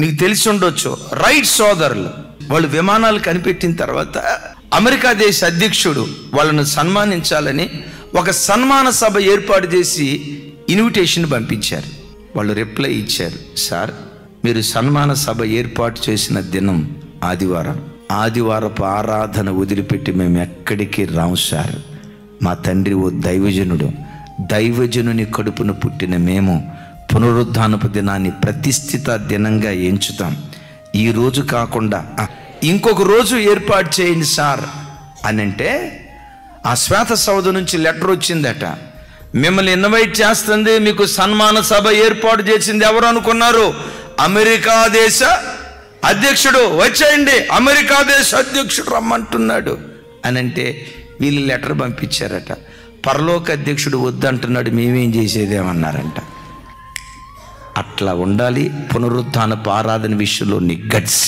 మీకు తెలిసి ఉండొచ్చు, రైట్ సోదరులు. వాళ్ళు విమానాలు కనిపెట్టిన తర్వాత అమెరికా దేశ అధ్యక్షుడు వాళ్ళను సన్మానించాలని ఒక సన్మాన సభ ఏర్పాటు చేసి ఇన్విటేషన్ పంపించారు. వాళ్ళు రిప్లై ఇచ్చారు, సార్ మీరు సన్మాన సభ ఏర్పాటు చేసిన దినం ఆదివారం, ఆదివారపు ఆరాధన వదిలిపెట్టి మేము ఎక్కడికి రాము సార్. మా తండ్రి ఓ దైవజనుడు, దైవజనుని కడుపును పుట్టిన మేము పునరుద్ధానపు దినాన్ని ప్రతిష్ఠిత దినంగా ఎంచుతాం. ఈ రోజు కాకుండా ఇంకొక రోజు ఏర్పాటు చేయండి సార్ అని అంటే, ఆ శ్వేత సౌధ నుంచి లెటర్ వచ్చిందట, మిమ్మల్ని ఇన్వైట్ చేస్తుంది, మీకు సన్మాన సభ ఏర్పాటు చేసింది ఎవరు అనుకున్నారు? అమెరికా దేశ అధ్యక్షుడు. వచ్చేయండి, అమెరికా దేశ అధ్యక్షుడు రమ్మంటున్నాడు అని అంటే వీళ్ళు లెటర్ పంపించారట. పరలోక అధ్యక్షుడు వద్దంటున్నాడు, మేమేం చేసేదేమన్నారంట. అట్లా ఉండాలి పునరుత్థానపు ఆరాధన విషయంలో నీ గట్స్.